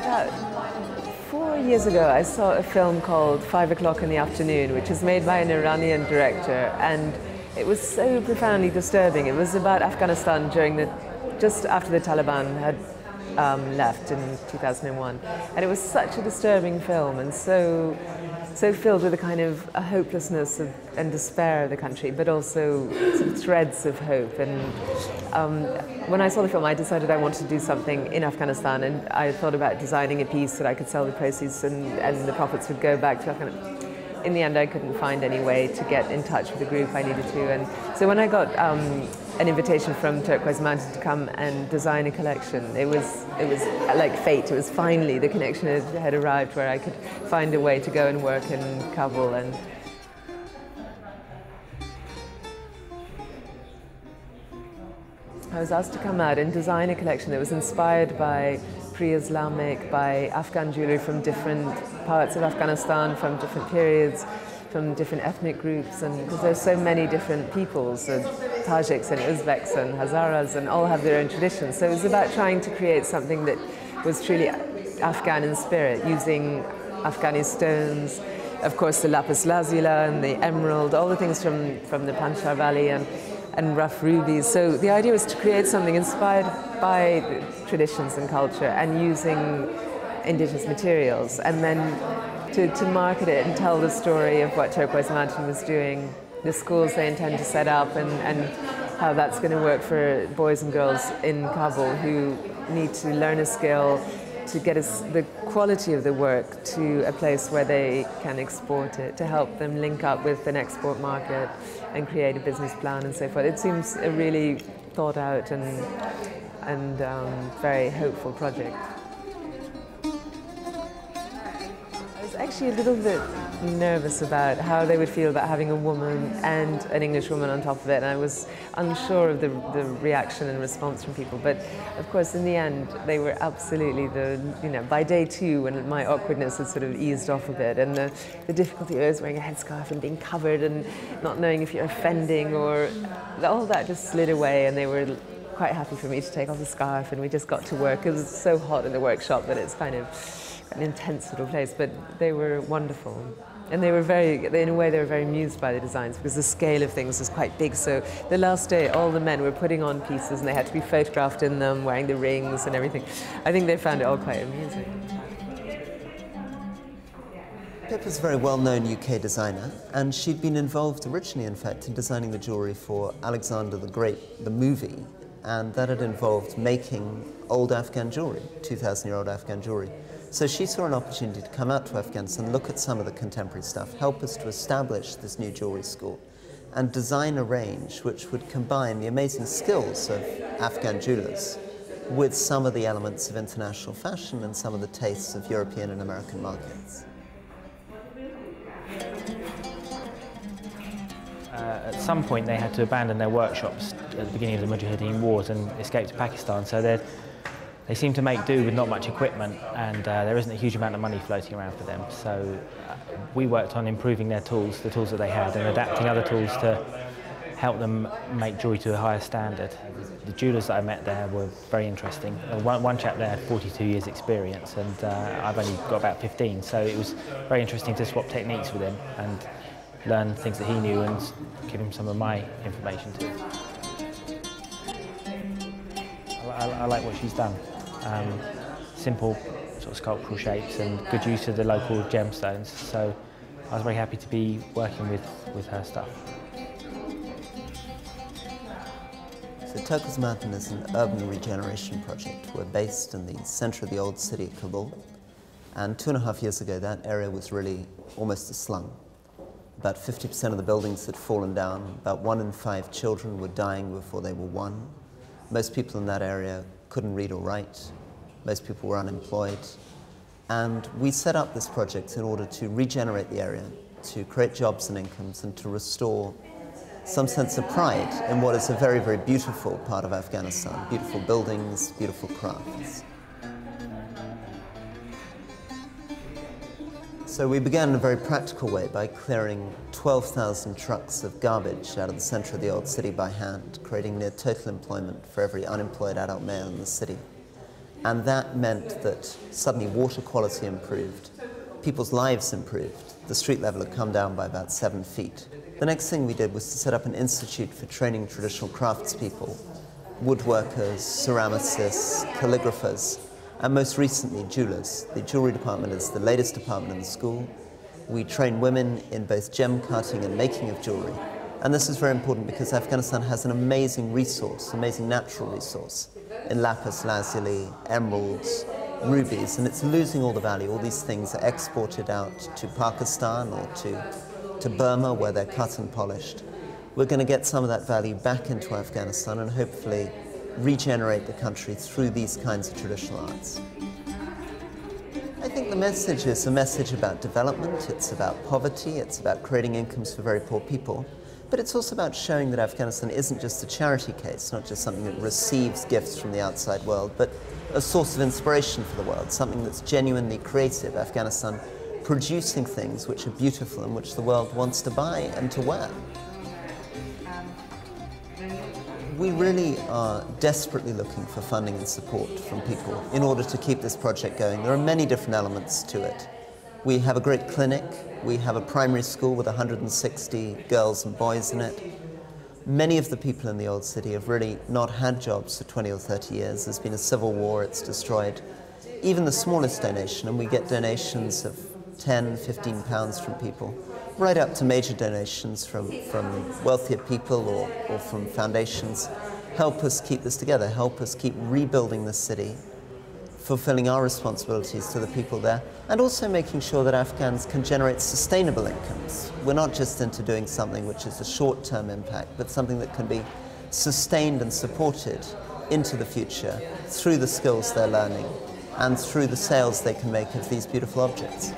About 4 years ago, I saw a film called 5 o'clock in the afternoon, which is made by an Iranian director, and it was so profoundly disturbing. It was about Afghanistan just after the Taliban had left in 2001, and it was such a disturbing film, and so filled with a kind of a hopelessness and despair of the country, but also some threads of hope. And when I saw the film, I decided I wanted to do something in Afghanistan, and I thought about designing a piece that I could sell the proceeds and the profits would go back to Afghanistan. In the end, I couldn't find any way to get in touch with the group I needed to, and so when I got an invitation from Turquoise Mountain to come and design a collection, it was like fate. It was finally the connection had arrived where I could find a way to go and work in Kabul. And I was asked to come out and design a collection that was inspired by pre-Islamic, by Afghan jewellery from different parts of Afghanistan, from different periods, from different ethnic groups, and because there's so many different peoples, Tajiks and Uzbeks and Hazaras, and all have their own traditions. So it was about trying to create something that was truly Afghan in spirit, using Afghani stones, of course the lapis lazuli and the emerald, all the things from the Panjshir Valley, and rough rubies. So the idea was to create something inspired by traditions and culture and using indigenous materials, and then to market it and tell the story of what Turquoise Mountain was doing, the schools they intend to set up, and how that's going to work for boys and girls in Kabul who need to learn a skill to get the quality of the work to a place where they can export it, to help them link up with an export market and create a business plan and so forth. It seems a really thought out and very hopeful project. I was actually a little bit nervous about how they would feel about having a woman and an English woman on top of it, and I was unsure of the reaction and response from people. But of course, in the end, they were absolutely by day 2, when my awkwardness had sort of eased off a bit, and the difficulty was wearing a headscarf and being covered and not knowing if you're offending, or all that just slid away, and they were quite happy for me to take off the scarf, and we just got to work. It was so hot in the workshop that it's kind of an intense little place, but they were wonderful. And they were in a way, they were very amused by the designs because the scale of things was quite big. So the last day, all the men were putting on pieces and they had to be photographed in them, wearing the rings and everything. I think they found it all quite amusing. Pippa's a very well-known UK designer, and she'd been involved originally, in fact, in designing the jewellery for Alexander the Great, the movie, and that had involved making old Afghan jewellery, 2,000-year-old Afghan jewellery. So she saw an opportunity to come out to Afghanistan, look at some of the contemporary stuff, help us to establish this new jewellery school, and design a range which would combine the amazing skills of Afghan jewellers with some of the elements of international fashion and some of the tastes of European and American markets. At some point they had to abandon their workshops at the beginning of the Mujahideen wars and escape to Pakistan, so they seem to make do with not much equipment, and there isn't a huge amount of money floating around for them. So we worked on improving their tools, the tools that they had, and adapting other tools to help them make jewellery to a higher standard. The jewellers that I met there were very interesting. One chap there had 42 years experience, and I've only got about 15, so it was very interesting to swap techniques with him and learn things that he knew and give him some of my information too. I like what she's done. Simple sort of sculptural shapes and good use of the local gemstones, so I was very happy to be working with her stuff. So Turquoise Mountain is an urban regeneration project. We're based in the centre of the old city of Kabul, and 2.5 years ago that area was really almost a slum. About 50% of the buildings had fallen down, about 1 in 5 children were dying before they were 1. Most people in that area couldn't read or write. Most people were unemployed. And we set up this project in order to regenerate the area, to create jobs and incomes, and to restore some sense of pride in what is a very, very beautiful part of Afghanistan. Beautiful buildings, beautiful crafts. So we began in a very practical way by clearing 12,000 trucks of garbage out of the center of the old city by hand, creating near total employment for every unemployed adult male in the city. And that meant that suddenly water quality improved, people's lives improved. The street level had come down by about 7 feet. The next thing we did was to set up an institute for training traditional craftspeople, woodworkers, ceramicists, calligraphers, and most recently, jewelers. The jewelry department is the latest department in the school. We train women in both gem cutting and making of jewelry. And this is very important because Afghanistan has an amazing resource, amazing natural resource, in lapis lazuli, emeralds, rubies, and it's losing all the value. All these things are exported out to Pakistan or to Burma, where they're cut and polished. We're going to get some of that value back into Afghanistan and hopefully regenerate the country through these kinds of traditional arts. I think the message is a message about development, it's about poverty, it's about creating incomes for very poor people, but it's also about showing that Afghanistan isn't just a charity case, not just something that receives gifts from the outside world, but a source of inspiration for the world, something that's genuinely creative. Afghanistan producing things which are beautiful and which the world wants to buy and to wear. We really are desperately looking for funding and support from people in order to keep this project going. There are many different elements to it. We have a great clinic. We have a primary school with 160 girls and boys in it. Many of the people in the old city have really not had jobs for 20 or 30 years. There's been a civil war, it's destroyed even the smallest donation, and we get donations of 10, 15 pounds from people, right up to major donations from wealthier people or from foundations. Help us keep this together, help us keep rebuilding the city, fulfilling our responsibilities to the people there, and also making sure that Afghans can generate sustainable incomes. We're not just into doing something which is a short-term impact, but something that can be sustained and supported into the future through the skills they're learning and through the sales they can make of these beautiful objects.